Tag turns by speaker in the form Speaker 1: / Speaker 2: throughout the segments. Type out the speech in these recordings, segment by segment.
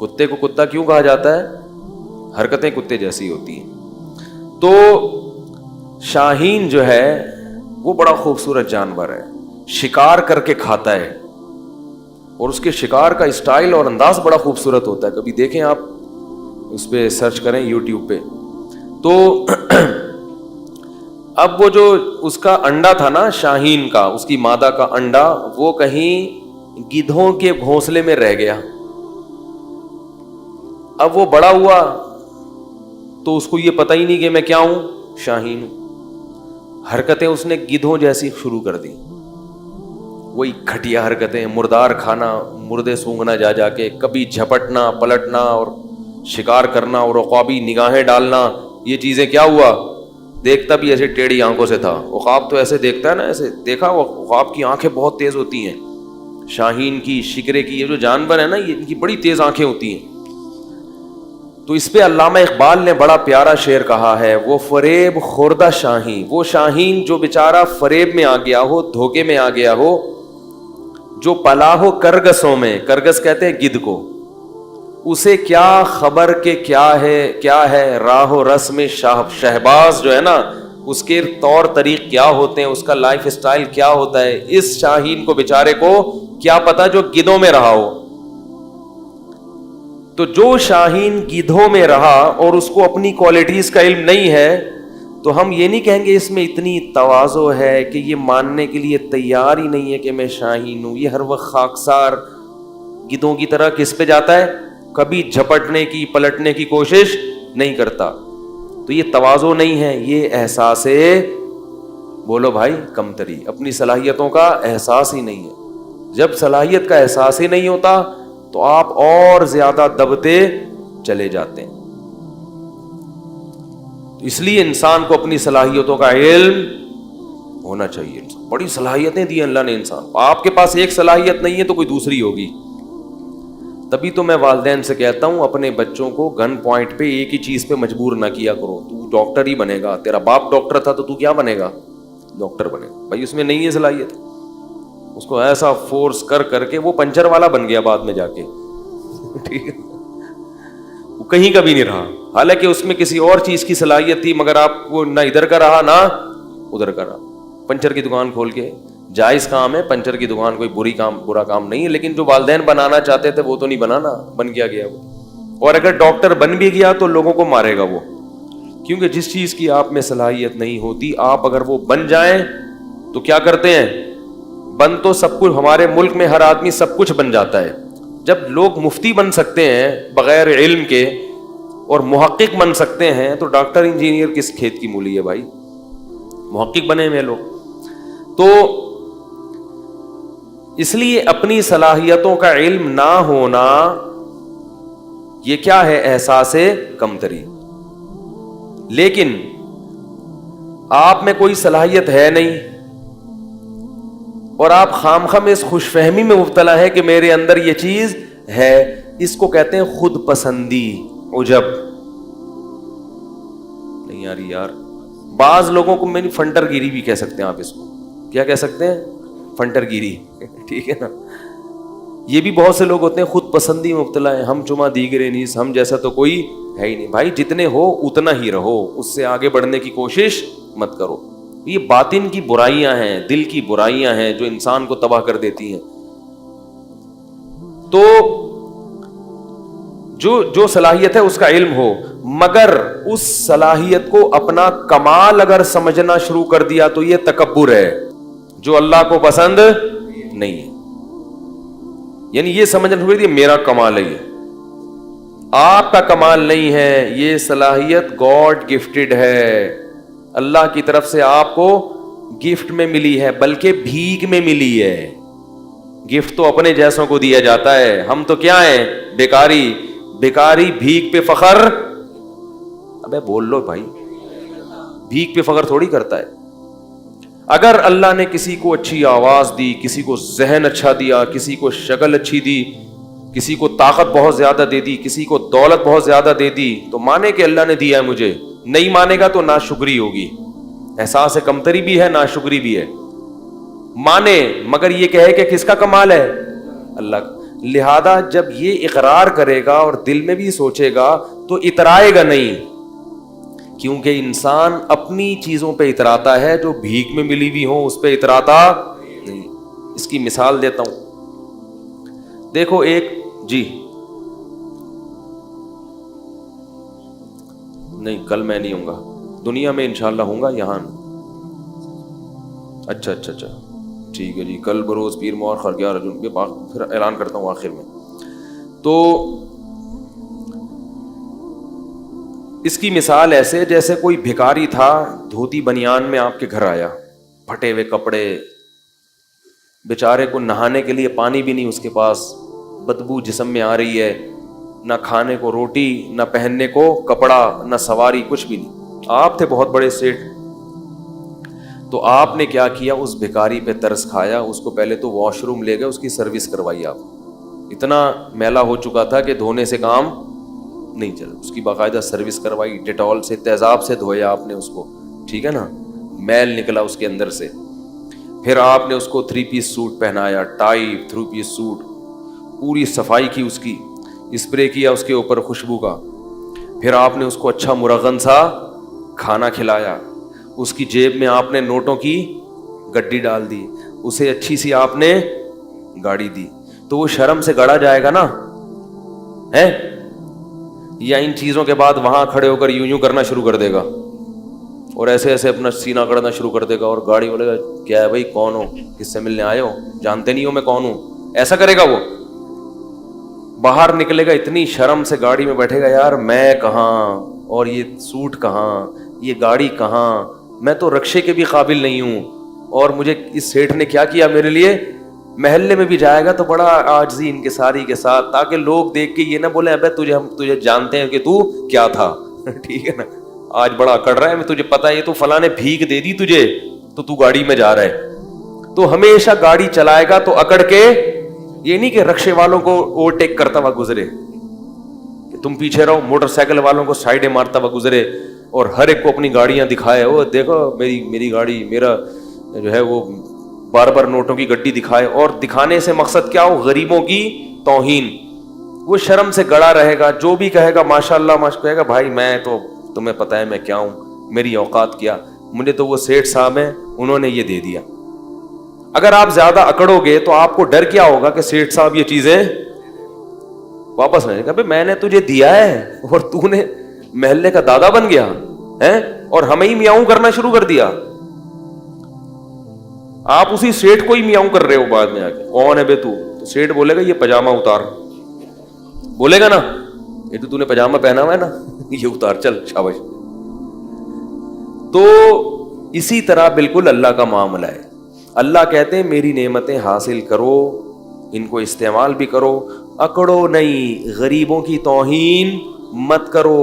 Speaker 1: کتے کو کتا کیوں کہا جاتا ہے؟ حرکتیں کتے جیسی ہوتی ہیں. تو شاہین جو ہے وہ بڑا خوبصورت جانور ہے, شکار کر کے کھاتا ہے, اور اس کے شکار کا اسٹائل اور انداز بڑا خوبصورت ہوتا ہے. کبھی دیکھیں آپ, اس پہ سرچ کریں یوٹیوب پہ. تو اب وہ جو اس کا انڈا تھا نا شاہین کا, اس کی مادہ کا انڈا, وہ کہیں گدھوں کے گھونسلے میں رہ گیا. اب وہ بڑا ہوا تو اس کو یہ پتہ ہی نہیں کہ میں کیا ہوں, شاہین ہوں. حرکتیں اس نے گدھوں جیسی شروع کر دی, وہی گھٹیا حرکتیں, مردار کھانا, مردے سونگنا جا جا کے, کبھی جھپٹنا پلٹنا اور شکار کرنا اور عقابی نگاہیں ڈالنا. یہ چیزیں کیا ہوا, دیکھتا بھی ایسے ٹیڑھی آنکھوں سے تھا. عقاب تو ایسے دیکھتا ہے نا, ایسے دیکھا, عقاب کی آنکھیں بہت تیز ہوتی ہیں. شاہین کی, شکرے کی, یہ جو جانور ہے نا, یہ ان کی بڑی تیز آنکھیں ہوتی ہیں. تو اس پہ علامہ اقبال نے بڑا پیارا شعر کہا ہے, وہ فریب خوردہ شاہین, وہ شاہین جو بیچارہ فریب میں آ گیا ہو, دھوکے میں آ گیا ہو, جو پلا ہو کرگسوں میں, کرگس کہتے ہیں گدھ کو, اسے کیا خبر کہ کیا ہے راہ و رسم شہباز جو ہے نا, اس کے طور طریق کیا ہوتے ہیں, اس کا لائف اسٹائل کیا ہوتا ہے. اس شاہین کو بیچارے کو کیا پتا جو گدھوں میں رہا ہو. تو جو شاہین گدھوں میں رہا اور اس کو اپنی کوالٹیز کا علم نہیں ہے, تو ہم یہ نہیں کہیں گے اس میں اتنی تواضع ہے کہ یہ ماننے کے لیے تیار ہی نہیں ہے کہ میں شاہین ہوں. یہ ہر وقت خاکسار گدھوں کی طرح کس پہ جاتا ہے, کبھی جھپٹنے کی پلٹنے کی کوشش نہیں کرتا. تو یہ تواضع نہیں ہے, یہ احساس ہے, بولو بھائی, کمتری, اپنی صلاحیتوں کا احساس ہی نہیں ہے. جب صلاحیت کا احساس ہی نہیں ہوتا تو آپ اور زیادہ دبتے چلے جاتے ہیں. اس لیے انسان کو اپنی صلاحیتوں کا علم ہونا چاہیے. بڑی صلاحیتیں دی اللہ نے انسان کو. آپ کے پاس ایک صلاحیت نہیں ہے تو کوئی دوسری ہوگی. تبھی تو میں والدین سے کہتا ہوں اپنے بچوں کو گن پوائنٹ پہ ایک ہی چیز پہ مجبور نہ کیا کرو. تو ڈاکٹر ہی بنے گا, تیرا باپ ڈاکٹر تھا تو کیا بنے گا, ڈاکٹر بنے گا. بھائی اس میں نہیں ہے صلاحیت, اس کو ایسا فورس کر کر کے وہ پنچر والا بن گیا بعد میں جا کے, ٹھیک ہے, وہ کہیں کا بھی نہیں رہا. حالانکہ اس میں کسی اور چیز کی صلاحیت تھی, مگر آپ وہ نہ ادھر کا رہا نہ ادھر کا رہا. پنچر کی دکان کھول کے, جائز کام ہے پنچر کی دکان, کوئی برا کام نہیں ہے, لیکن جو والدین بنانا چاہتے تھے وہ تو نہیں بنانا, بن گیا وہ. اور اگر ڈاکٹر بن بھی گیا تو لوگوں کو مارے گا وہ, کیونکہ جس چیز کی آپ میں صلاحیت نہیں ہوتی, آپ اگر وہ بن جائیں تو کیا کرتے ہیں, بن تو سب کچھ, ہمارے ملک میں ہر آدمی سب کچھ بن جاتا ہے. جب لوگ مفتی بن سکتے ہیں بغیر علم کے اور محقق بن سکتے ہیں, تو ڈاکٹر انجینئر کس کھیت کی مولی ہے بھائی, محقق بنے ہوئے لوگ. تو اس لیے اپنی صلاحیتوں کا علم نہ ہونا یہ کیا ہے, احساس کمتری. لیکن آپ میں کوئی صلاحیت ہے نہیں اور آپ خامخواہ اس خوش فہمی میں مبتلا ہے کہ میرے اندر یہ چیز ہے, اس کو کہتے ہیں خود پسندی, عجب. نہیں یار, بعض لوگوں کو میری فنٹر گیری بھی کہہ سکتے ہیں آپ, اس کو کیا کہہ سکتے ہیں, فنٹر گیری, ٹھیک ہے نا. یہ بھی بہت سے لوگ ہوتے ہیں خود پسندی میں مبتلا ہے, ہم چما دیگرے نیس, ہم جیسا تو کوئی ہے ہی نہیں. بھائی جتنے ہو اتنا ہی رہو, اس سے آگے بڑھنے کی کوشش مت کرو. یہ باطن کی برائیاں ہیں, دل کی برائیاں ہیں جو انسان کو تباہ کر دیتی ہیں. تو جو صلاحیت ہے اس کا علم ہو, مگر اس صلاحیت کو اپنا کمال اگر سمجھنا شروع کر دیا تو یہ تکبر ہے جو اللہ کو پسند نہیں ہے. یعنی یہ سمجھنا شروع کر دیا میرا کمال ہے, یہ آپ کا کمال نہیں ہے, یہ صلاحیت گاڈ گفٹڈ ہے, اللہ کی طرف سے آپ کو گفٹ میں ملی ہے, بلکہ بھیک میں ملی ہے. گفٹ تو اپنے جیسوں کو دیا جاتا ہے, ہم تو کیا ہیں, بیکاری بھیک پہ فخر. ابے بول لو بھائی, بھیک پہ فخر تھوڑی کرتا ہے. اگر اللہ نے کسی کو اچھی آواز دی, کسی کو ذہن اچھا دیا, کسی کو شکل اچھی دی, کسی کو طاقت بہت زیادہ دے دی, کسی کو دولت بہت زیادہ دے دی, تو مانے کہ اللہ نے دیا ہے مجھے. نہیں مانے گا تو ناشکری ہوگی, احساس کمتری بھی ہے, ناشکری بھی ہے. مانے مگر یہ کہے کہ کس کا کمال ہے, اللہ کا. لہذا جب یہ اقرار کرے گا اور دل میں بھی سوچے گا تو اترائے گا نہیں، کیونکہ انسان اپنی چیزوں پہ اتراتا ہے، جو بھیک میں ملی ہوئی ہوں اس پہ اتراتا نہیں۔ اس کی مثال دیتا ہوں، دیکھو ایک جی نہیں کل میں نہیں ہوں گا، دنیا میں انشاءاللہ ہوں گا، یہاں اچھا ٹھیک ہے جی، کل بروز پیر مور خرگیہ رجن کے پھر اعلان کرتا ہوں آخر میں۔ تو اس کی مثال ایسے جیسے کوئی بھکاری تھا، دھوتی بنیان میں آپ کے گھر آیا، پھٹے ہوئے کپڑے، بیچارے کو نہانے کے لیے پانی بھی نہیں اس کے پاس، بدبو جسم میں آ رہی ہے، نہ کھانے کو روٹی، نہ پہننے کو کپڑا، نہ سواری، کچھ بھی نہیں۔ آپ تھے بہت بڑے سیٹ، تو آپ نے کیا کیا، اس بھکاری پہ ترس کھایا، اس کو پہلے تو واش روم لے گئے، اس کی سروس کروائی، آپ اتنا میلا ہو چکا تھا کہ دھونے سے کام نہیں چلا، اس کی باقاعدہ سروس کروائی، ڈیٹول سے تیزاب سے دھویا آپ نے اس کو، ٹھیک ہے نا، میل نکلا اس کے اندر سے، پھر آپ نے اس کو 3 پیس سوٹ پہنایا، ٹائی 3 پیس سوٹ، پوری صفائی کی، اس کی اسپرے کیا اس کے اوپر خوشبو کا، پھر آپ نے اس کو اچھا مرغن سا کھانا کھلایا، اس کی جیب میں آپ نے نوٹوں کی گڈی ڈال دی، اسے اچھی سی آپ نے گاڑی دی، تو وہ شرم سے گڑا جائے گا نا، ہے یا ان چیزوں کے بعد وہاں کھڑے ہو کر یوں کرنا شروع کر دے گا اور ایسے ایسے اپنا سینہ کرنا شروع کر دے گا، اور گاڑی بولے گا کیا ہے بھائی، کون ہو، کس سے ملنے آئے ہو، جانتے نہیں ہو میں کون ہوں، ایسا کرے گا وہ، باہر نکلے گا اتنی شرم سے، گاڑی میں بیٹھے گا، یار میں کہاں، اور یہ سوٹ کہاں، یہ گاڑی کہاں، میں تو رکشے کے بھی قابل نہیں ہوں، اور مجھے اس سیٹھ نے کیا کیا میرے لیے۔ محلے میں بھی جائے گا تو بڑا عاجزی انکساری کے ساتھ، تاکہ لوگ دیکھ کے یہ نہ بولیں ابے ہم تجھے جانتے ہیں کہ تو کیا تھا، ٹھیک ہے نا، آج بڑا اکڑ رہا ہے، تجھے پتا ہے تو فلاں نے بھیک دے دی تجھے تو گاڑی میں جا رہا ہے۔ تو ہمیشہ گاڑی چلائے گا تو اکڑ کے، یہ نہیں کہ رکشے والوں کو اوورٹیک کرتا ہوا گزرے، کہ تم پیچھے رہو، موٹر سائیکل والوں کو سائیڈیں مارتا ہوا گزرے، اور ہر ایک کو اپنی گاڑیاں دکھائے، وہ دیکھو میری گاڑی، میرا جو ہے وہ بار بار نوٹوں کی گڈی دکھائے، اور دکھانے سے مقصد کیا ہو، غریبوں کی توہین۔ وہ شرم سے گڑا رہے گا، جو بھی کہے گا ماشاءاللہ کہے گا بھائی میں تو، تمہیں پتا ہے میں کیا ہوں، میری اوقات کیا، مجھے تو وہ سیٹھ صاحب ہیں انہوں نے یہ دے دیا۔ اگر آپ زیادہ اکڑو گے تو آپ کو ڈر کیا ہوگا کہ سیٹھ صاحب یہ چیزیں واپس نہیں، کہ میں نے تجھے دیا ہے اور تو نے محلے کا دادا بن گیا ہے اور ہمیں ہی میاؤں کرنا شروع کر دیا۔ آپ اسی سیٹھ کو ہی میاؤں کر رہے ہو، بعد میں آ کے کون ہے بے تو سیٹھ بولے گا یہ پاجامہ اتار، بولے گا نا یہ تو نے پاجامہ پہنا ہوا ہے نا، یہ اتار، چل شاباش۔ تو اسی طرح بالکل اللہ کا معاملہ ہے، اللہ کہتے ہیں میری نعمتیں حاصل کرو، ان کو استعمال بھی کرو، اکڑو نہیں، غریبوں کی توہین مت کرو،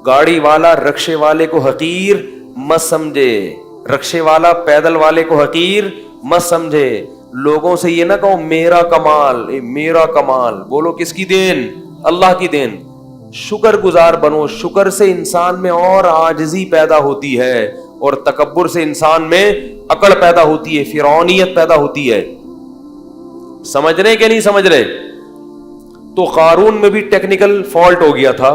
Speaker 1: گاڑی والا رکشے والے کو حقیر مت سمجھے، رکشے والا پیدل والے کو حقیر مت سمجھے، لوگوں سے یہ نہ کہو میرا کمال، میرا کمال، بولو کس کی دین، اللہ کی دین، شکر گزار بنو، شکر سے انسان میں اور عاجزی پیدا ہوتی ہے، اور تکبر سے انسان میں اکڑ پیدا ہوتی ہے، فرعونیت پیدا ہوتی ہے۔ سمجھ رہے کہ نہیں سمجھ رہے؟ تو قارون میں بھی ٹیکنیکل فالٹ ہو گیا تھا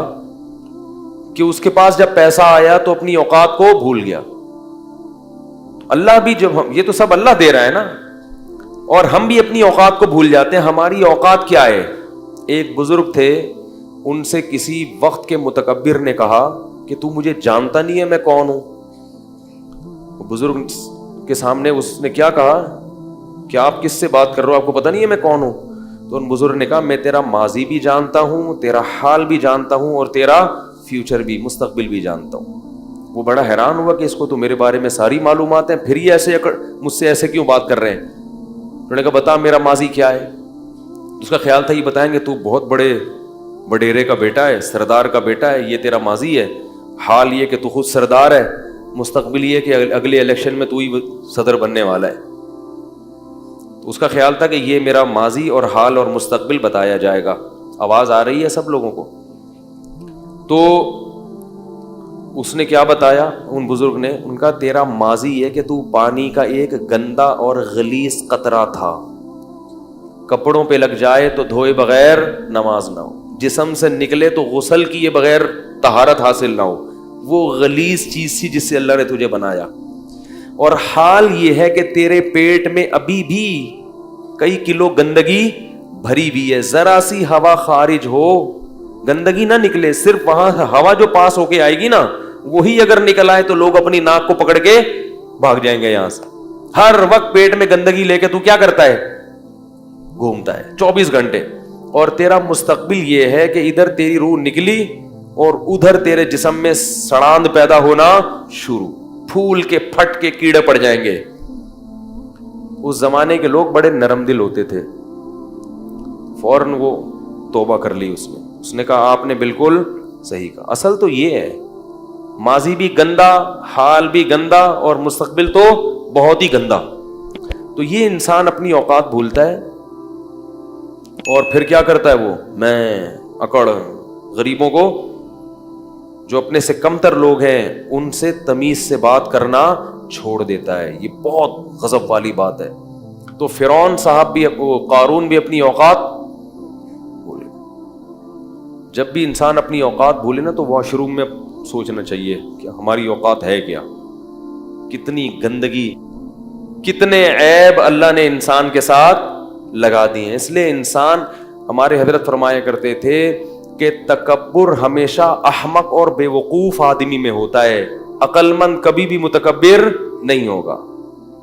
Speaker 1: کہ اس کے پاس جب پیسہ آیا تو اپنی اوقات کو بھول گیا۔ اللہ بھی جب یہ تو سب اللہ دے رہا ہے نا، اور ہم بھی اپنی اوقات کو بھول جاتے ہیں۔ ہماری اوقات کیا ہے؟ ایک بزرگ تھے، ان سے کسی وقت کے متکبر نے کہا کہ تو مجھے جانتا نہیں ہے میں کون ہوں۔ بزرگ کے سامنے اس نے کیا کہا کہ آپ کس سے بات کر رہے ہو، آپ کو پتہ نہیں ہے میں کون ہوں؟ تو ان بزرگ نے کہا میں تیرا ماضی بھی جانتا ہوں، تیرا حال بھی جانتا ہوں، اور تیرا فیوچر بھی، مستقبل بھی جانتا ہوں۔ وہ بڑا حیران ہوا کہ اس کو تو میرے بارے میں ساری معلومات ہیں، پھر یہ ایسے مجھ سے ایسے کیوں بات کر رہے ہیں؟ انہوں نے کہا بتا میرا ماضی کیا ہے۔ اس کا خیال تھا یہ بتائیں گے تو بہت بڑے وڈیرے کا بیٹا ہے، سردار کا بیٹا ہے، یہ تیرا ماضی ہے، حال یہ کہ تو خود سردار ہے، مستقبل یہ کہ اگلے الیکشن میں تو ہی صدر بننے والا ہے۔ تو اس کا خیال تھا کہ یہ میرا ماضی اور حال اور مستقبل بتایا جائے گا۔ آواز آ رہی ہے سب لوگوں کو؟ تو اس نے کیا بتایا ان بزرگ نے؟ ان کا تیرا ماضی ہے کہ تو پانی کا ایک گندا اور غلیظ قطرہ تھا، کپڑوں پہ لگ جائے تو دھوئے بغیر نماز نہ ہو، جسم سے نکلے تو غسل کیے بغیر طہارت حاصل نہ ہو، وہ غلیظ چیز تھی جس سے اللہ نے تجھے بنایا. اور حال یہ ہے کہ تیرے پیٹ میں ابھی بھی کئی کلو گندگی بھری بھی ہے. ذرا سی ہوا خارج ہو، گندگی نہ نکلے، صرف وہاں ہوا جو پاس ہو کے آئے گی نا وہی اگر نکل آئے تو لوگ اپنی ناک کو پکڑ کے بھاگ جائیں گے یہاں سے. ہر وقت پیٹ میں گندگی لے کے تو کیا کرتا ہے؟ گھومتا ہے 24 گھنٹے. اور تیرا مستقبل یہ ہے کہ ادھر تیری روح نکلی اور ادھر تیرے جسم میں سڑاند پیدا ہونا شروع، پھول کے پھٹ کے کیڑے پڑ جائیں گے. اس زمانے کے لوگ بڑے نرم دل ہوتے تھے، فوراً وہ توبہ کر لی. اس نے کہا آپ نے بالکل صحیح کہا. اصل تو یہ ہے، ماضی بھی گندا، حال بھی گندا اور مستقبل تو بہت ہی گندا. تو یہ انسان اپنی اوقات بھولتا ہے اور پھر کیا کرتا ہے، وہ میں اکڑ غریبوں کو، جو اپنے سے کمتر لوگ ہیں ان سے تمیز سے بات کرنا چھوڑ دیتا ہے. یہ بہت غضب والی بات ہے. تو فرعون صاحب بھی، قارون بھی اپنی اوقات بھولے. جب بھی انسان اپنی اوقات بھولے نا تو واش روم میں سوچنا چاہیے کہ ہماری اوقات ہے کیا. کتنی گندگی، کتنے عیب اللہ نے انسان کے ساتھ لگا دیے ہیں. اس لیے انسان، ہمارے حضرت فرمایا کرتے تھے کہ تکبر ہمیشہ احمق اور بے وقوف آدمی میں ہوتا ہے، عقل مند کبھی بھی متکبر نہیں ہوگا.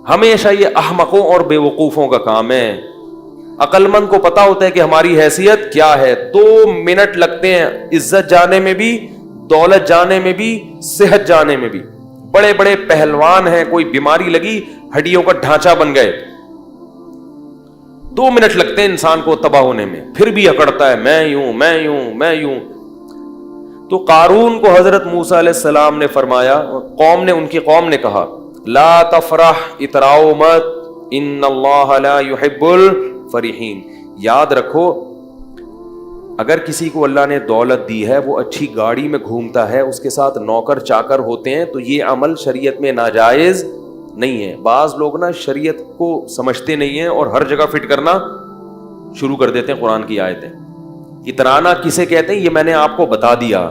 Speaker 1: ہمیشہ یہ احمقوں اور بے وقوفوں کا کام ہے. عقل مند کو پتا ہوتا ہے کہ ہماری حیثیت کیا ہے. 2 منٹ لگتے ہیں عزت جانے میں بھی، دولت جانے میں بھی، صحت جانے میں بھی. بڑے بڑے پہلوان ہیں، کوئی بیماری لگی ہڈیوں کا ڈھانچہ بن گئے، 2 منٹ لگتے ہیں انسان کو تباہ ہونے میں، پھر بھی اکڑتا ہے میں یوں میں یوں میں یوں. تو قارون کو حضرت موسیٰ علیہ السلام نے فرمایا، ان کی قوم نے کہا لا تفرح، اتراؤ مت، ان اللہ لا يحب الفرحین. یاد رکھو اگر کسی کو اللہ نے دولت دی ہے، وہ اچھی گاڑی میں گھومتا ہے، اس کے ساتھ نوکر چاکر ہوتے ہیں، تو یہ عمل شریعت میں ناجائز نہیں ہے. بعض لوگ نا شریعت کو سمجھتے نہیں ہیں اور ہر جگہ فٹ کرنا شروع کر دیتے ہیں قرآن کی آیتیں. اترانا کسے کہتے ہیں یہ میں نے آپ کو بتا دیا.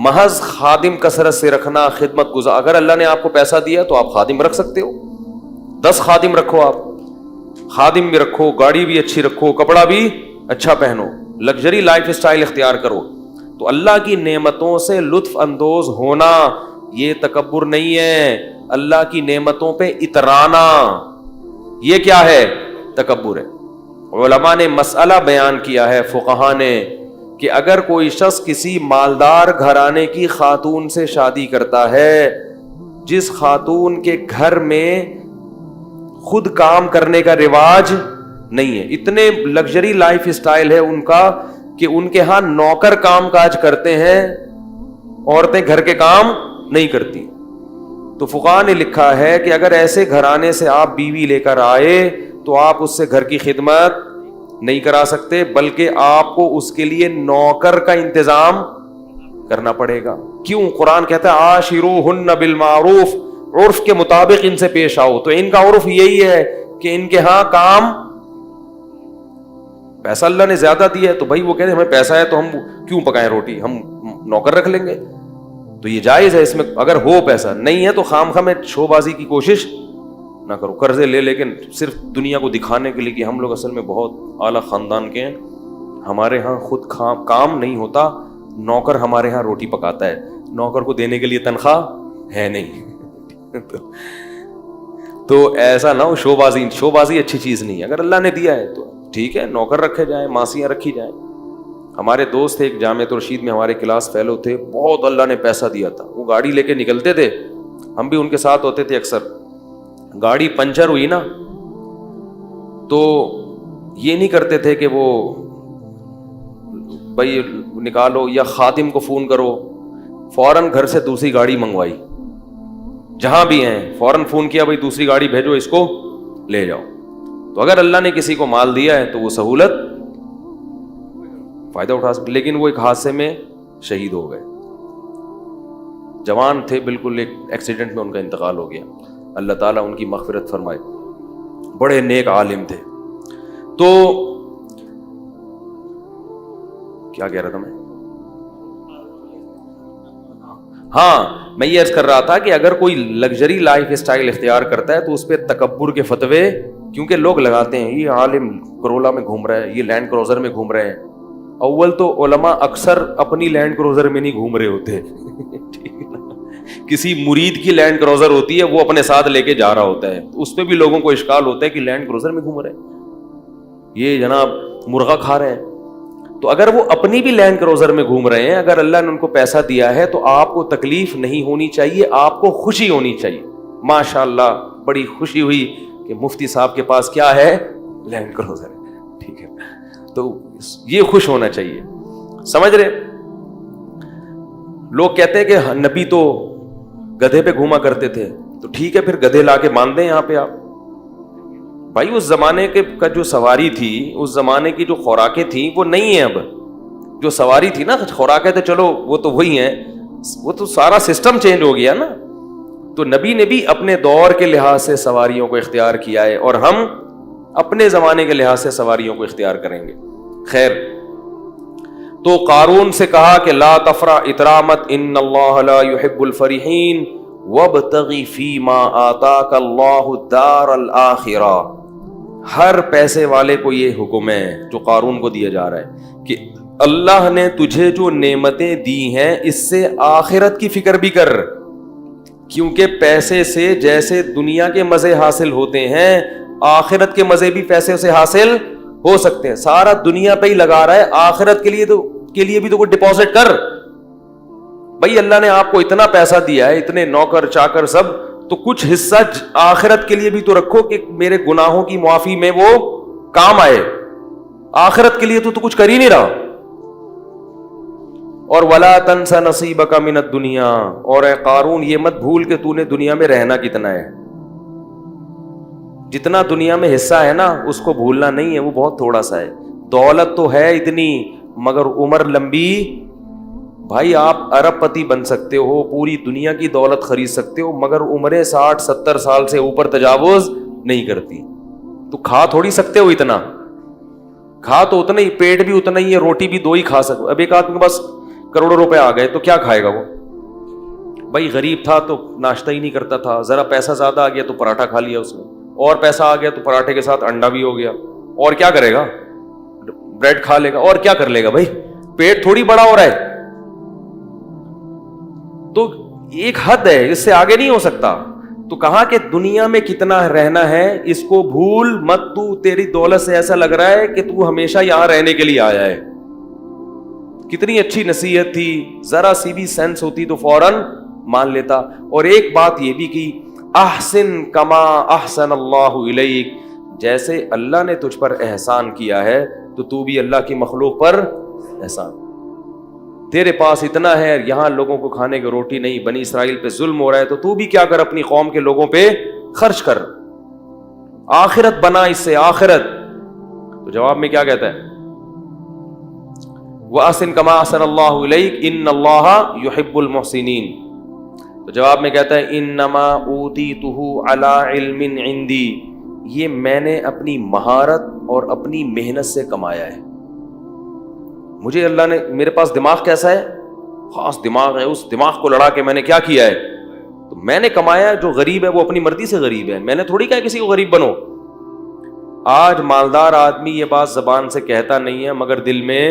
Speaker 1: محض خادم کثرت سے رکھنا، خدمت گزار. اگر اللہ نے آپ کو پیسہ دیا تو آپ خادم رکھ سکتے ہو، 10 خادم رکھو، آپ خادم بھی رکھو، گاڑی بھی اچھی رکھو، کپڑا بھی اچھا پہنو، لگژری لائف اسٹائل اختیار کرو. تو اللہ کی نعمتوں سے لطف اندوز ہونا یہ تکبر نہیں ہے. اللہ کی نعمتوں پہ اترانا یہ کیا ہے؟ تکبر ہے. علماء نے مسئلہ بیان کیا ہے، فقہاء نے، کہ اگر کوئی شخص کسی مالدار گھرانے کی خاتون سے شادی کرتا ہے، جس خاتون کے گھر میں خود کام کرنے کا رواج نہیں ہے، اتنے لگژری لائف اسٹائل ہے ان کا کہ ان کے ہاں نوکر کام کاج کرتے ہیں، عورتیں گھر کے کام نہیں کرتی. تو فقہاء نے لکھا ہے کہ اگر ایسے گھرانے سے آپ بیوی لے کر آئے تو آپ اس سے گھر کی خدمت نہیں کرا سکتے، بلکہ آپ کو اس کے لیے نوکر کا انتظام کرنا پڑے گا. کیوں؟ قرآن کہتا ہے عاشروہن بالمعروف، عرف کے مطابق ان سے پیش آؤ. تو ان کا عرف یہی ہے کہ ان کے ہاں کام، پیسہ اللہ نے زیادہ دیا ہے تو بھائی وہ کہتے ہیں ہمیں پیسہ ہے تو ہم کیوں پکائیں روٹی، ہم نوکر رکھ لیں گے. تو یہ جائز ہے اس میں اگر ہو پیسہ. نہیں ہے تو خام خواہ میں شو بازی کی کوشش نہ کرو، قرضے لے لیکن صرف دنیا کو دکھانے کے لیے کہ ہم لوگ اصل میں بہت اعلیٰ خاندان کے ہیں، ہمارے ہاں خود کام نہیں ہوتا، نوکر ہمارے ہاں روٹی پکاتا ہے، نوکر کو دینے کے لیے تنخواہ ہے نہیں. تو ایسا نہ ہو، شو بازی اچھی چیز نہیں ہے. اگر اللہ نے دیا ہے تو ٹھیک ہے، نوکر رکھے جائیں، ماسیاں رکھی جائیں. ہمارے دوست ایک جامعۃ الرشید میں ہمارے کلاس فیلو تھے، بہت اللہ نے پیسہ دیا تھا، وہ گاڑی لے کے نکلتے تھے، ہم بھی ان کے ساتھ ہوتے تھے اکثر. گاڑی پنچر ہوئی نا تو یہ نہیں کرتے تھے کہ وہ بھائی نکالو یا خادم کو فون کرو، فوراً گھر سے دوسری گاڑی منگوائی، جہاں بھی ہیں فوراً فون کیا بھائی دوسری گاڑی بھیجو، اس کو لے جاؤ. تو اگر اللہ نے کسی کو مال دیا ہے تو وہ سہولت فائدہ اٹھا سکتے. لیکن وہ ایک حادثے میں شہید ہو گئے، جوان تھے بالکل، ایک ایکسیڈنٹ میں ان کا انتقال ہو گیا. اللہ تعالیٰ ان کی مغفرت فرمائے. بڑے نیک عالم تھے. تو کیا کہہ رہا تھا میں؟ ہاں میں یہ عرض کر رہا تھا کہ اگر کوئی لگژری لائف اسٹائل اختیار کرتا ہے تو اس پہ تکبر کے فتوے کیونکہ لوگ لگاتے ہیں، یہ عالم کرولا میں گھوم رہا ہے، یہ لینڈ کروزر میں گھوم رہے ہیں. اول تو علماء اکثر اپنی لینڈ کروزر میں نہیں گھوم رہے ہوتے کسی مرید کی لینڈ کروزر ہوتی ہے، وہ اپنے ساتھ لے کے جا رہا ہوتا ہے، اس پہ بھی لوگوں کو اشکال ہوتا ہے کہ لینڈ کروزر میں گھوم رہے ہیں، یہ جناب مرغا کھا رہے ہیں. تو اگر وہ اپنی بھی لینڈ کروزر میں گھوم رہے ہیں، اگر اللہ نے ان کو پیسہ دیا ہے تو آپ کو تکلیف نہیں ہونی چاہیے، آپ کو خوشی ہونی چاہیے. ماشاء اللہ بڑی خوشی ہوئی کہ مفتی صاحب کے پاس کیا ہے؟ لینڈ کروزر ہے. ٹھیک ہے، تو یہ خوش ہونا چاہیے. سمجھ رہے؟ لوگ کہتے ہیں کہ نبی تو گدھے پہ گھوما کرتے تھے، تو ٹھیک ہے پھر گدھے لا کے باندھ دیں یہاں پہ آپ. بھائی اس زمانے کا جو سواری تھی، اس زمانے کی جو خوراکیں تھیں وہ نہیں ہیں اب. جو سواری تھی نا، خوراکیں تو چلو وہ تو وہی ہیں، وہ تو سارا سسٹم چینج ہو گیا نا. تو نبی نے بھی اپنے دور کے لحاظ سے سواریوں کو اختیار کیا ہے، اور ہم اپنے زمانے کے لحاظ سے سواریوں کو اختیار کریں گے. خیر، تو قارون سے کہا کہ لا تفرح اترامت ان اللہ لا يحب الفرحین وابتغی فیما آتاک اللہ الدار الآخرہ. ہر پیسے والے کو یہ حکم ہے جو قارون کو دیا جا رہا ہے کہ اللہ نے تجھے جو نعمتیں دی ہیں اس سے آخرت کی فکر بھی کر، کیونکہ پیسے سے جیسے دنیا کے مزے حاصل ہوتے ہیں آخرت کے مزے بھی پیسے سے حاصل ہو سکتے ہیں. سارا دنیا پہ ہی لگا رہا ہے، آخرت کے لیے بھی تو کوئی ڈپازٹ کر. بھائی اللہ نے آپ کو اتنا پیسہ دیا ہے، اتنے نوکر چاکر سب، تو کچھ حصہ آخرت کے لیے بھی تو رکھو کہ میرے گناہوں کی معافی میں وہ کام آئے. آخرت کے لیے تو کچھ کر ہی نہیں رہا. اور وَلَا تَنْسَ نَصِيبَكَ مِنَ الدُّنْيَا، اور اے قارون یہ مت بھول کہ تو نے دنیا میں رہنا کتنا ہے. جتنا دنیا میں حصہ ہے نا اس کو بھولنا نہیں ہے، وہ بہت تھوڑا سا ہے. دولت تو ہے اتنی مگر عمر لمبی. بھائی آپ ارب پتی بن سکتے ہو، پوری دنیا کی دولت خرید سکتے ہو، مگر عمریں 60-70 سال سے اوپر تجاوز نہیں کرتی. تو کھا تھوڑی سکتے ہو اتنا، کھا تو اتنا ہی، پیٹ بھی اتنا ہی ہے، روٹی بھی 2 ہی کھا سکتے. اب ایک آدمی کے پاس کروڑوں روپے آ گئے تو کیا کھائے گا وہ؟ بھائی غریب تھا تو ناشتہ ہی نہیں کرتا تھا، ذرا پیسہ زیادہ آ گیا تو پراٹھا کھا لیا اس نے، اور پیسہ آ گیا تو پراٹھے کے ساتھ انڈا بھی ہو گیا، اور کیا کرے گا؟ بریڈ کھا لے گا، اور کیا کر لے گا؟ بھائی پیٹ تھوڑی بڑا ہو رہا ہے. تو ایک حد ہے، اس سے آگے نہیں ہو سکتا. تو کہا کہ دنیا میں کتنا رہنا ہے اس کو بھول مت. تو تیری دولت سے ایسا لگ رہا ہے کہ تو ہمیشہ یہاں رہنے کے لیے آیا ہے. کتنی اچھی نصیحت تھی، ذرا سی بھی سینس ہوتی تو فوراً مان لیتا. اور ایک بات یہ بھی کی، احسن کما احسن اللہ الیک، جیسے اللہ نے تجھ پر احسان کیا ہے تو بھی اللہ کی مخلوق پر احسان. تیرے پاس اتنا ہے، یہاں لوگوں کو کھانے کی روٹی نہیں، بنی اسرائیل پہ ظلم ہو رہا ہے، تو بھی کیا کر، اپنی قوم کے لوگوں پہ خرچ کر، آخرت بنا اس سے آخرت. تو جواب میں کیا کہتا ہے؟ وَأَحْسِن كَمَا أَحْسَنَ اللَّهُ إِلَيْكَ إِنَّ اللَّهَ يُحِبُّ الْمُحْسِنِينَ. تو جواب میں کہتا ہے انما اوتیتہ علی علم عندی، یہ میں نے اپنی مہارت اور اپنی محنت سے کمایا ہے. مجھے اللہ نے، میرے پاس دماغ کیسا ہے؟ خاص دماغ ہے. اس دماغ کو لڑا کے میں نے کیا کیا ہے؟ تو میں نے کمایا ہے. جو غریب ہے وہ اپنی مرضی سے غریب ہے، میں نے تھوڑی کہا کسی کو غریب بنو. آج مالدار آدمی یہ بات زبان سے کہتا نہیں ہے مگر دل میں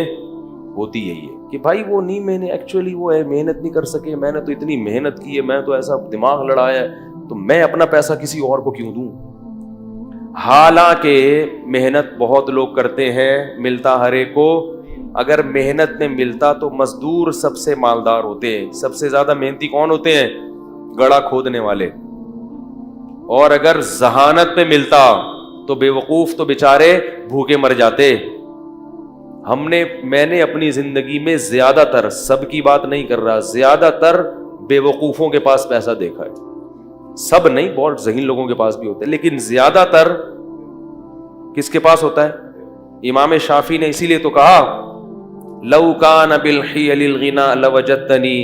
Speaker 1: ہوتی ہے یہ کہ بھائی وہ نہیں، میں نے ایکچولی وہ ہے محنت نہیں کر سکے، میں نے تو اتنی محنت کی ہے، میں تو ایسا دماغ لڑایا ہے، تو میں اپنا پیسہ کسی اور کو کیوں دوں. حالانکہ محنت بہت لوگ کرتے ہیں، ملتا ہر ایک کو. اگر محنت میں ملتا تو مزدور سب سے مالدار ہوتے ہیں. سب سے زیادہ محنتی کون ہوتے ہیں؟ گڑھا کھودنے والے. اور اگر ذہانت میں ملتا تو بے وقوف تو بیچارے بھوکے مر جاتے. میں نے اپنی زندگی میں زیادہ تر، سب کی بات نہیں کر رہا، زیادہ تر بے وقوفوں کے پاس پیسہ دیکھا ہے. سب نہیں، بہت ذہین لوگوں کے پاس بھی ہوتے ہیں، لیکن زیادہ تر کس کے پاس ہوتا ہے؟ امام شافعی نے اسی لیے تو کہا لو کان بالحیل الغنا لوجدتنی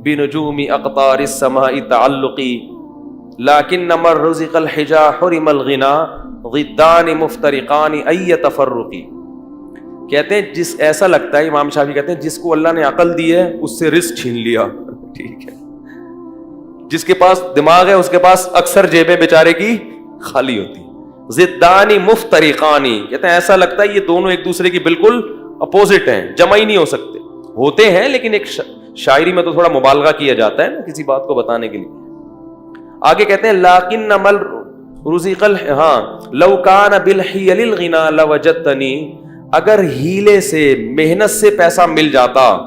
Speaker 1: بنجوم اقطار السماء تعلقی لیکن من رزق الحجا حرم الغنا ضدان مفترقان ای تفرقی. کہتے ہیں جس ایسا لگتا ہے، امام شافعی کہتے ہیں جس کو اللہ نے عقل دی ہے اس سے رزق چھین لیا. ٹھیک ہے، جس کے پاس دماغ ہے اس کے پاس اکثر جیبیں بیچارے کی خالی ہوتی. ضدانی مفترقانی، کہتے ہیں ایسا لگتا ہے یہ دونوں ایک دوسرے کی بالکل اپوزٹ ہیں، جمع ہی نہیں ہو سکتے. ہوتے ہیں لیکن ایک شاعری میں تو تھوڑا مبالغہ کیا جاتا ہے نا کسی بات کو بتانے کے لیے. آگے کہتے ہیں لاکن مل رزق لو کان بالحیل الغنا لوجدتنی، اگر ہیلے سے محنت سے پیسہ مل جاتا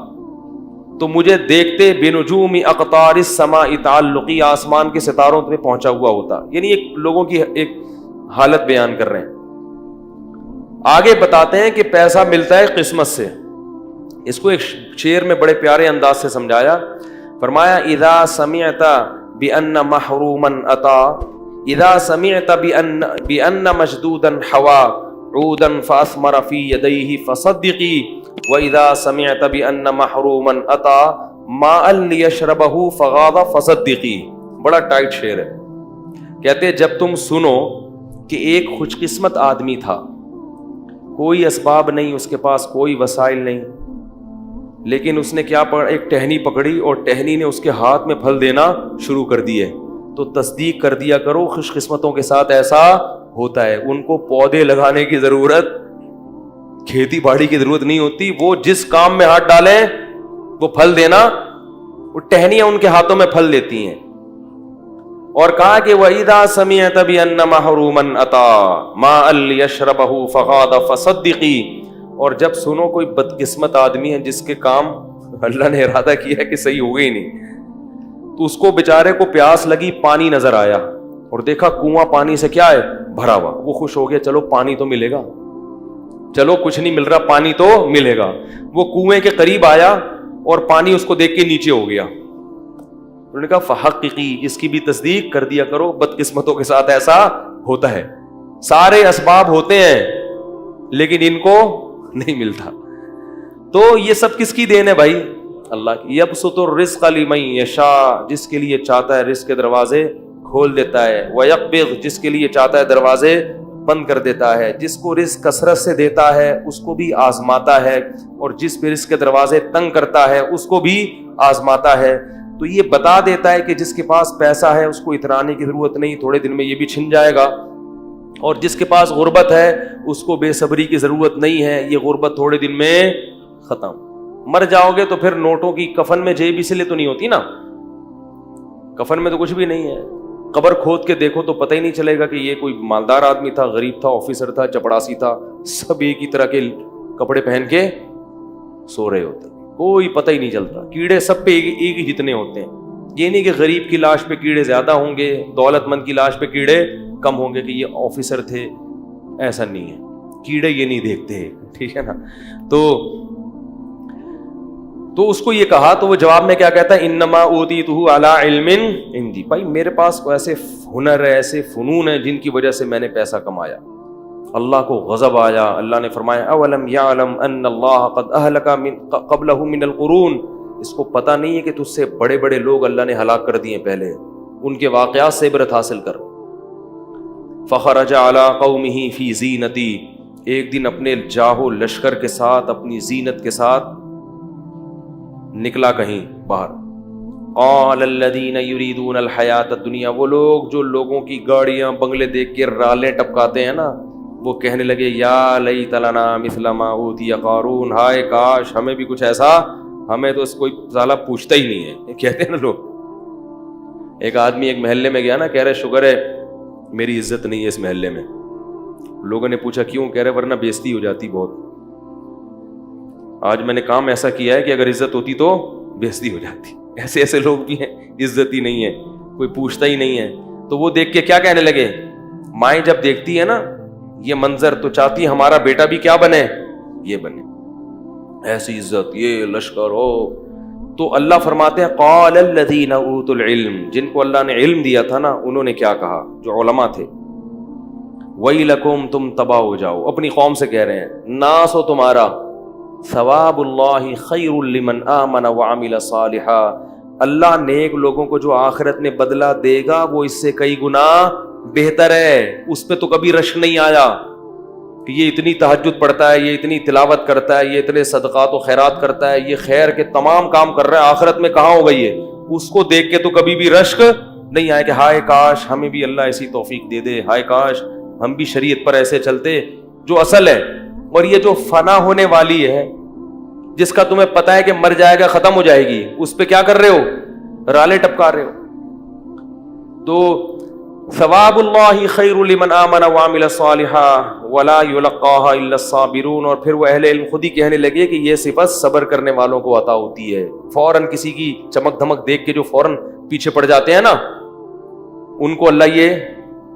Speaker 1: تو مجھے دیکھتے بنجوم اقطار السماء تعلقی، آسمان کے ستاروں میں پہنچا ہوا ہوتا. یعنی ایک لوگوں کی ایک حالت بیان کر رہے ہیں. آگے بتاتے ہیں کہ پیسہ ملتا ہے قسمت سے. اس کو ایک شعر میں بڑے پیارے انداز سے سمجھایا. فرمایا اذا سمعت بان محروما اتا، اذا سمعت بان مشدودا حوا عودا فاثمر في يديه فصدقي، واذا سمعت بان محروما اتا ماء ليشربه فغاض فصدقي. بڑا ٹائٹ شعر ہے. کہتے جب تم سنو کہ ایک خوش قسمت آدمی تھا، کوئی اسباب نہیں، اس کے پاس کوئی وسائل نہیں، لیکن اس نے کیا ایک ٹہنی پکڑی اور ٹہنی نے اس کے ہاتھ میں پھل دینا شروع کر دیے، تو تصدیق کر دیا کرو خوش قسمتوں کے ساتھ ایسا ہوتا ہے. ان کو پودے لگانے کی ضرورت، کھیتی باڑی کی ضرورت نہیں ہوتی، وہ جس کام میں ہاتھ ڈالیں وہ پھل دینا، وہ ٹہنیاں ان کے ہاتھوں میں پھل دیتی ہیں. اور کہا کہ وَإِذَا سَمِعْتَ بِأَنَّ مَحْرُومًا أَتَى مَاءً لِيَشْرَبَهُ فَغَاضَ فَصَدِّقِي. اور جب سنو کوئی بدقسمت آدمی ہے جس کے کام اللہ نے ارادہ کیا ہے کہ صحیح ہو گئی نہیں، تو اس کو بیچارے کو پیاس لگی، پانی نظر آیا اور دیکھا کنواں پانی سے کیا ہے بھرا ہوا، وہ خوش ہو گیا، چلو پانی تو ملے گا، چلو کچھ نہیں مل رہا پانی تو ملے گا. وہ کنویں کے قریب آیا اور پانی اس کو دیکھ کے نیچے ہو گیا. انہوں نے کہا فحققی، اس کی بھی تصدیق کر دیا کرو، بدقسمتوں کے ساتھ ایسا ہوتا ہے. سارے اسباب ہوتے ہیں لیکن ان کو نہیں ملتا. تو یہ سب کس کی دین ہے بھائی؟ اللہ کی. یبسط الرزق لمن یشاء، جس کے لیے چاہتا ہے رزق کے دروازے کھول دیتا ہے، ویقبض، جس کے لیے چاہتا ہے دروازے بند کر دیتا ہے. جس کو رزق کثرت سے دیتا ہے اس کو بھی آزماتا ہے، اور جس پہ رزق کے دروازے تنگ کرتا ہے اس کو بھی آزماتا ہے. تو یہ بتا دیتا ہے کہ جس کے پاس پیسہ ہے اس کو اترانے کی ضرورت نہیں، تھوڑے دن میں یہ بھی چھن جائے گا. اور جس کے پاس غربت ہے اس کو بے صبری کی ضرورت نہیں ہے، یہ غربت تھوڑے دن میں ختم. مر جاؤ گے تو پھر نوٹوں کی کفن میں جیب اس لیے تو نہیں ہوتی نا، کفن میں تو کچھ بھی نہیں ہے. قبر کھود کے دیکھو تو پتہ ہی نہیں چلے گا کہ یہ کوئی مالدار آدمی تھا، غریب تھا، آفیسر تھا، چپڑاسی تھا، سب ایک ہی طرح کے کپڑے پہن کے سو رہے ہوتے، کوئی پتہ ہی نہیں چلتا. کیڑے سب پہ ایک ہی جتنے ہوتے ہیں. یہ نہیں کہ غریب کی لاش پہ کیڑے زیادہ ہوں گے، دولت مند کی لاش پہ کیڑے کم ہوں گے کہ یہ آفیسر تھے، ایسا نہیں ہے. کیڑے یہ نہیں دیکھتے، ٹھیک ہے نا. تو اس کو یہ کہا تو وہ جواب میں کیا کہتا ہے، انما اوتیتہ علی علم عندی. بھائی میرے پاس ایسے ہنر ہے، ایسے فنون ہیں جن کی وجہ سے میں نے پیسہ کمایا. اللہ کو غضب آیا، اللہ نے فرمایا اولم یعلم ان اللہ قد اہلک قبلہ من القرون. اس کو پتہ نہیں ہے کہ تجھ سے بڑے بڑے لوگ اللہ نے ہلاک کر دیے پہلے، ان کے واقعات سے عبرت حاصل کر. فخرج علی قومہ فی زینتی، ایک دن اپنے جاہو لشکر کے ساتھ، اپنی زینت کے ساتھ نکلا کہیں باہر. قال الذین یریدون الحیات الدنیا، وہ لوگ جو لوگوں کی گاڑیاں بنگلے دیکھ کے رالیں ٹپکاتے ہیں نا، وہ کہنے لگے یا لیت لنا مثل ما اوتی قارون، ہائے کاش ہمیں بھی کچھ ایسا، ہمیں تو اس کوئی سالہ پوچھتا ہی نہیں ہے. کہتے ہیں نا لوگ. ایک آدمی ایک محلے میں گیا نا، کہہ رہے شکر ہے میری عزت نہیں ہے اس محلے میں. لوگوں نے پوچھا کیوں؟ کہہ رہے ورنہ بےزتی ہو جاتی بہت. آج میں نے کام ایسا کیا ہے کہ اگر عزت ہوتی تو بےزتی ہو جاتی. ایسے ایسے لوگ بھی ہیں، عزت ہی نہیں ہے، کوئی پوچھتا ہی نہیں ہے. تو وہ دیکھ کے کیا کہنے لگے، مائیں جب دیکھتی ہے نا یہ منظر تو چاہتی ہے ہمارا بیٹا بھی کیا بنے، یہ بنے، ایسی عزت، یہ لشکر ہو. تو اللہ فرماتے ہیں قال الذین اوتوا العلم، جن کو اللہ نے علم دیا تھا نا، انہوں نے کیا کہا، جو علماء تھے، ویلکم، تم تباہ ہو جاؤ. اپنی قوم سے کہہ رہے ہیں ناس ہو تمہارا، ثواب اللہ خیر لمن آمن وعمل صالحا، اللہ نیک لوگوں کو جو آخرت میں بدلہ دے گا وہ اس سے کئی گنا بہتر ہے. اس پہ تو کبھی رشک نہیں آیا کہ یہ اتنی تہجد پڑھتا ہے, یہ اتنی تلاوت کرتا ہے, یہ اتنے صدقات و خیرات کرتا ہے, یہ خیر کے تمام کام کر رہا ہے, آخرت میں کہاں ہو گئی ہے؟ اس کو دیکھ کے تو کبھی بھی رشک نہیں آئے کہ ہائے کاش ہمیں بھی اللہ ایسی توفیق دے دے, ہائے کاش ہم بھی شریعت پر ایسے چلتے. جو اصل ہے, اور یہ جو فنا ہونے والی ہے, جس کا تمہیں پتا ہے کہ مر جائے گا, ختم ہو جائے گی, اس پہ کیا کر رہے ہو؟ رالے ٹپکا رہے ہو. تو ثواب اللہ خیر لمن آمن وعمل صالحا ولا یلقاها الا الصابرون. اور پھر وہ اہل علم خود ہی کہنے لگے کہ یہ صفت صبر کرنے والوں کو عطا ہوتی ہے. فوراً کسی کی چمک دھمک دیکھ کے جو فوراً پیچھے پڑ جاتے ہیں نا, ان کو اللہ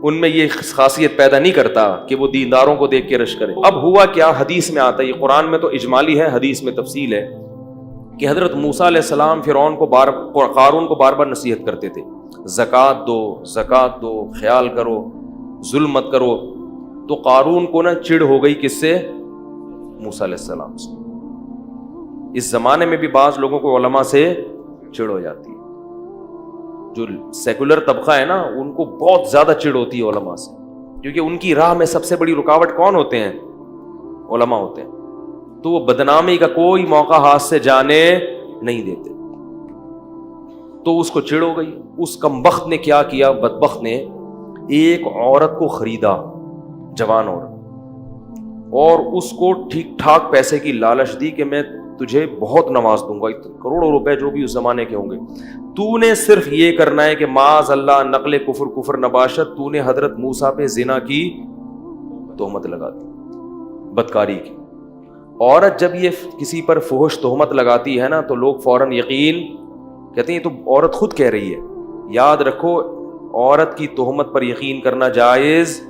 Speaker 1: ان میں یہ خاصیت پیدا نہیں کرتا کہ وہ دینداروں کو دیکھ کے رش کرے. اب ہوا کیا, حدیث میں آتا ہے, یہ قرآن میں تو اجمالی ہے, حدیث میں تفصیل ہے, کہ حضرت موسیٰ علیہ السلام فرعون کو قارون کو بار بار نصیحت کرتے تھے, زکوٰۃ دو, زکوٰۃ دو, خیال کرو, ظلم مت کرو. تو قارون کو نا چڑ ہو گئی کس سے؟ موسیٰ علیہ السلام سے. اس زمانے میں بھی بعض لوگوں کو علماء سے چڑ ہو جاتی ہے. جو سیکولر طبقہ ہے نا, ان کو بہت زیادہ چڑ ہوتی ہے علماء سے, کیونکہ ان کی راہ میں سب سے بڑی رکاوٹ کون ہوتے ہیں؟ علماء ہوتے ہیں. تو وہ بدنامی کا کوئی موقع ہاتھ سے جانے نہیں دیتے. تو اس کو چڑ ہو گئی. اس کمبخت نے کیا کیا, بدبخت نے ایک عورت کو خریدا, جوان عورت, اور اس کو ٹھیک ٹھاک پیسے کی لالچ دی کہ میں تجھے بہت نواز دوں گا, کروڑوں روپے جو بھی اس زمانے کے ہوں گے, تو نے صرف یہ کرنا ہے کہ معاذ اللہ نقل کفر نباشت, تو نے حضرت موسیٰ پہ زنا کی تہمت لگا دی, بدکاری کی. عورت جب یہ کسی پر فحش تہمت لگاتی ہے نا, تو لوگ فوراً یقین کہتے ہیں یہ تو عورت خود کہہ رہی ہے. یاد رکھو, عورت کی تہمت پر یقین کرنا جائز.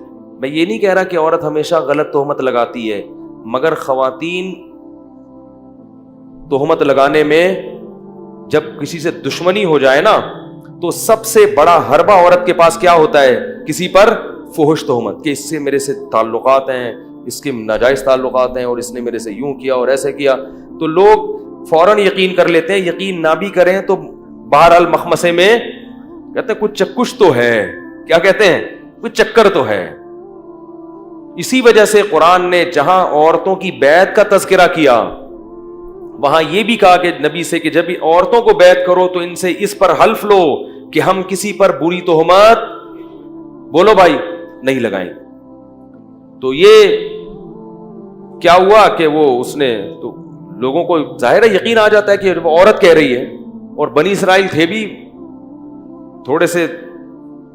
Speaker 1: میں یہ نہیں کہہ رہا کہ عورت ہمیشہ غلط تہمت لگاتی ہے, مگر خواتین تہمت لگانے میں جب کسی سے دشمنی ہو جائے نا, تو سب سے بڑا حربہ عورت کے پاس کیا ہوتا ہے؟ کسی پر فحش تہمت, کہ اس سے میرے سے تعلقات ہیں, اس کے ناجائز تعلقات ہیں, اور اس نے میرے سے یوں کیا اور ایسے کیا. تو لوگ فوراً یقین کر لیتے ہیں. یقین نہ بھی کریں تو بہرحال مخمسے میں کہتے ہیں کچھ چکش تو ہے. کیا کہتے ہیں؟ کچھ چکر تو ہے. اسی وجہ سے قرآن نے جہاں عورتوں کی بیعت کا تذکرہ کیا, وہاں یہ بھی کہا کہ نبی سے کہ جب عورتوں کو بیعت کرو تو ان سے اس پر حلف لو کہ ہم کسی پر بری تہمت, بولو بھائی, نہیں لگائیں. تو یہ کیا ہوا کہ وہ اس نے, تو لوگوں کو ظاہر ہے یقین آ جاتا ہے کہ وہ عورت کہہ رہی ہے. اور بنی اسرائیل تھے بھی تھوڑے سے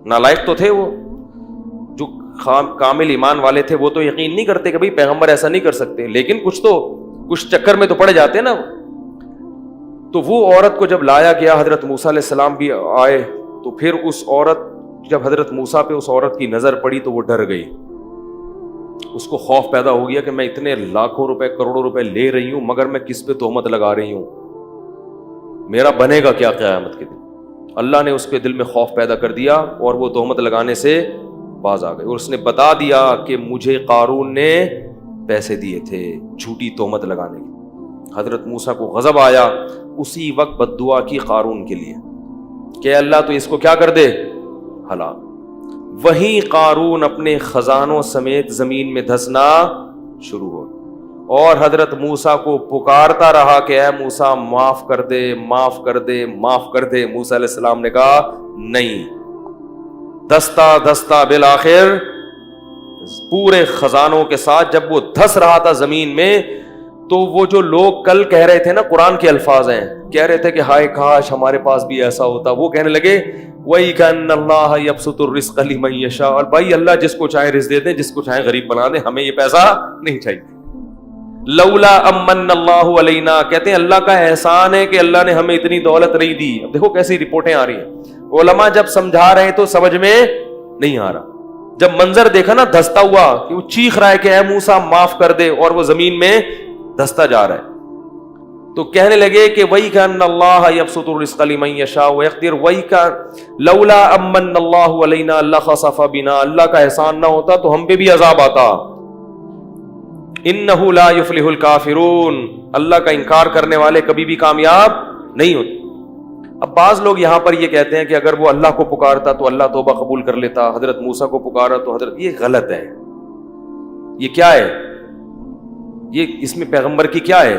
Speaker 1: نالائق تو تھے, وہ جو کامل ایمان والے تھے وہ تو یقین نہیں کرتے کہ بھئی پیغمبر ایسا نہیں کر سکتے, لیکن کچھ چکر میں تو پڑے جاتے نا. تو وہ عورت کو جب لایا گیا, حضرت موسیٰ علیہ السلام بھی آئے, تو پھر اس عورت, جب حضرت موسیٰ پہ اس عورت کی نظر پڑی تو وہ ڈر گئی. اس کو خوف پیدا ہو گیا کہ میں اتنے لاکھوں روپے کروڑوں روپے لے رہی ہوں, مگر میں کس پہ تہمت لگا رہی ہوں, میرا بنے گا کیا قیامت کے دن. اللہ نے اس کے دل میں خوف پیدا کر دیا اور وہ تہمت لگانے سے باز آ گئے. اور اس نے بتا دیا کہ مجھے قارون نے پیسے دیے تھے جھوٹی تہمت لگانے کے. حضرت موسیٰ کو غضب آیا, اسی وقت بد دعا کی قارون کے لیے کہ اللہ تو اس کو کیا کر دے, ہلاک. وہیں قارون اپنے خزانوں سمیت زمین میں دھسنا شروع ہو, اور حضرت موسیٰ کو پکارتا رہا کہ اے موسیٰ معاف کر دے, معاف کر دے, معاف کر دے. موسیٰ علیہ السلام نے کہا نہیں. دھستا دھستا بالآخر پورے خزانوں کے ساتھ جب وہ دھس رہا تھا زمین میں, تو وہ جو لوگ کل کہہ رہے تھے نا, قرآن کے الفاظ ہیں, کہہ رہے تھے کہ ہائے کاش ہمارے پاس بھی ایسا ہوتا, وہ کہنے لگے وَإِكَنَّ اللَّهَ يَبْسُطُ الرِّزْقَ لِمَن يَشَاءُ, اور بھائی اللہ جس کو چاہے رزق دے دیں, جس کو چاہے غریب بنا دیں, ہمیں یہ پیسہ نہیں چاہیے. لولا امن اللہ علینا, کہتے ہیں اللہ کا احسان ہے کہ اللہ نے ہمیں اتنی دولت نہیں دی. اب دیکھو کیسی رپورٹیں آ رہی ہیں, علماء جب سمجھا رہے ہیں تو سمجھ میں نہیں آ رہا. جب منظر دیکھا نا دھستا ہوا, کہ وہ چیخ رہا ہے کہ اے موسیٰ معاف کر دے, اور وہ زمین میں دھستا جا رہا ہے, تو کہنے لگے کہ وہی کہ ان اللہ یبسط الرزق لمن یشاء ویقدر, وہی کہ لولا امن اللہ علینا لخسف بنا, اللہ کا احسان نہ ہوتا تو ہم پہ بھی عذاب آتا. انہ لا یفلح الکافرون, اللہ کا انکار کرنے والے کبھی بھی کامیاب نہیں ہوتے. اب بعض لوگ یہاں پر یہ کہتے ہیں کہ اگر وہ اللہ کو پکارتا تو اللہ توبہ قبول کر لیتا, حضرت موسیٰ کو پکارا تو حضرت, یہ غلط ہے. یہ کیا ہے؟ یہ اس میں پیغمبر کی کیا ہے؟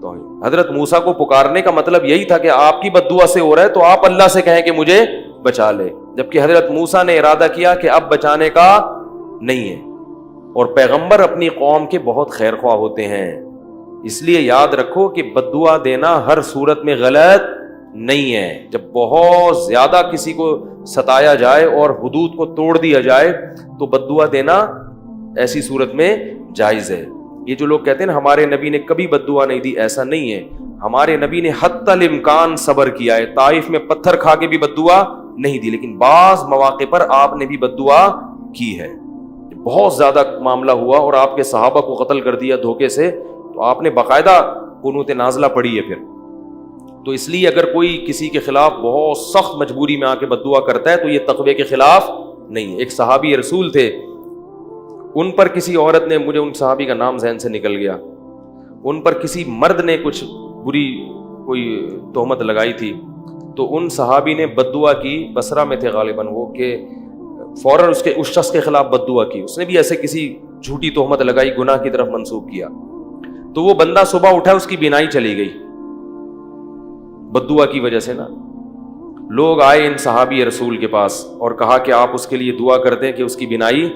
Speaker 1: تو حضرت موسیٰ کو پکارنے کا مطلب یہی تھا کہ آپ کی بد دعا سے ہو رہا ہے تو آپ اللہ سے کہیں کہ مجھے بچا لے، جبکہ حضرت موسیٰ نے ارادہ کیا کہ اب بچانے کا نہیں ہے. اور پیغمبر اپنی قوم کے بہت خیر خواہ ہوتے ہیں، اس لیے یاد رکھو کہ بد دعا دینا ہر صورت میں غلط نہیں ہے. جب بہت زیادہ کسی کو ستایا جائے اور حدود کو توڑ دیا جائے تو بد دعا دینا ایسی صورت میں جائز ہے. یہ جو لوگ کہتے ہیں نا ہمارے نبی نے کبھی بد دعا نہیں دی، ایسا نہیں ہے. ہمارے نبی نے حتی الامکان صبر کیا ہے، طائف میں پتھر کھا کے بھی بد دعا نہیں دی، لیکن بعض مواقع پر آپ نے بھی بد دعا کی ہے. بہت زیادہ معاملہ ہوا اور آپ کے صحابہ کو قتل کر دیا دھوکے سے، تو آپ نے باقاعدہ قنوت نازلہ پڑھی ہے پھر. تو اس لیے اگر کوئی کسی کے خلاف بہت سخت مجبوری میں آ کے بد دعا کرتا ہے تو یہ تقوی کے خلاف نہیں. ایک صحابی رسول تھے، ان پر کسی عورت نے، مجھے ان صحابی کا نام ذہن سے نکل گیا، ان پر کسی مرد نے کچھ بری کوئی تہمت لگائی تھی، تو ان صحابی نے بد دعا کی، بصرہ میں تھے غالباً وہ، کہ فوراً اس شخص کے خلاف بد دعا کی. اس نے بھی ایسے کسی جھوٹی تہمت لگائی، گناہ کی طرف منسوب کیا. تو وہ بندہ صبح اٹھا، اس کی بینائی چلی گئی بد دعا کی وجہ سے نا. لوگ آئے ان صحابی رسول کے پاس اور کہا کہ آپ اس کے لیے دعا کر دیں کہ اس کی بینائی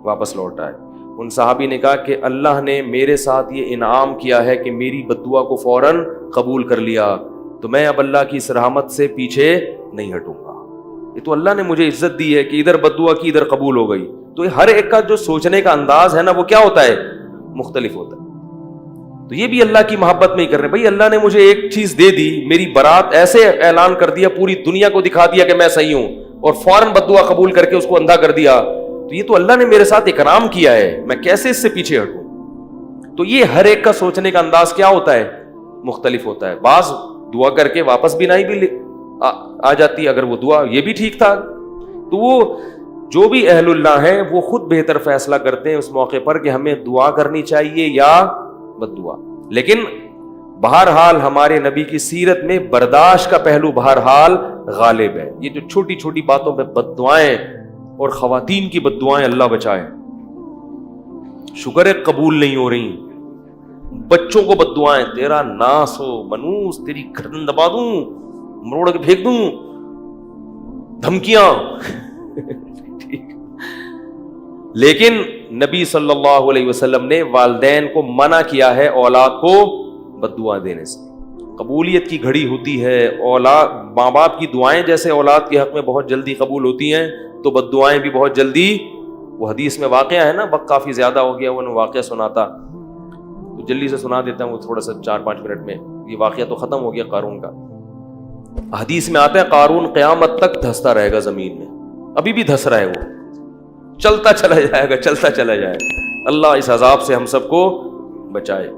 Speaker 1: واپس لوٹ آئے. ان صحابی نے کہا کہ اللہ نے میرے ساتھ یہ انعام کیا ہے کہ میری بد دعا کو فوراً قبول کر لیا، تو میں اب اللہ کی اس رحمت سے پیچھے نہیں ہٹوں گا. یہ تو اللہ نے مجھے عزت دی ہے کہ ادھر بد دعا کی ادھر قبول ہو گئی. تو ہر ایک کا جو سوچنے کا انداز ہے نا وہ کیا ہوتا ہے؟ مختلف ہوتا ہے. تو یہ بھی اللہ کی محبت میں ہی کر رہے ہیں. بھائی اللہ نے مجھے ایک چیز دے دی، میری برات ایسے اعلان کر دیا، پوری دنیا کو دکھا دیا کہ میں صحیح ہوں، اور فوراً بد دعا قبول کر کے اس کو اندھا کر دیا. تو یہ تو اللہ نے میرے ساتھ اکرام کیا ہے، میں کیسے اس سے پیچھے ہٹوں؟ تو یہ ہر ایک کا سوچنے کا انداز کیا ہوتا ہے؟ مختلف ہوتا ہے. بعض دعا کر کے واپس بینائی بھی آ جاتی ہے، اگر وہ دعا یہ بھی ٹھیک تھا. تو وہ جو بھی اہل اللہ ہیں وہ خود بہتر فیصلہ کرتے ہیں اس موقع پر کہ ہمیں دعا کرنی چاہیے یا بد دعا. لیکن بہرحال ہمارے نبی کی سیرت میں برداشت کا پہلو بہرحال غالب ہے. یہ جو چھوٹی چھوٹی باتوں پہ بد دعائیں اور خواتین کی بد دعائیں، اللہ بچائے، شکر ہے قبول نہیں ہو رہی. بچوں کو بد دعائیں، تیرا ناس ہو منوس، تیری گردن دبا دوں، مروڑ کے پھینک دوں، دھمکیاں. لیکن نبی صلی اللہ علیہ وسلم نے والدین کو منع کیا ہے اولاد کو بد دعا دینے سے. قبولیت کی گھڑی ہوتی ہے. اولاد، ماں باپ کی دعائیں جیسے اولاد کے حق میں بہت جلدی قبول ہوتی ہیں تو بد دعائیں بھی بہت جلدی. وہ حدیث میں واقعہ ہے نا، وقت کافی زیادہ ہو گیا، وہ واقعہ سناتا تو جلدی سے سنا دیتا ہوں، وہ تھوڑا سا 4-5 منٹ میں. یہ واقعہ تو ختم ہو گیا قارون کا. حدیث میں آتا ہے قارون قیامت تک دھستا رہے گا زمین میں، ابھی بھی دھس رہا ہے، وہ چلتا چلا جائے گا، چلتا چلا جائے گا. اللہ اس عذاب سے ہم سب کو بچائے.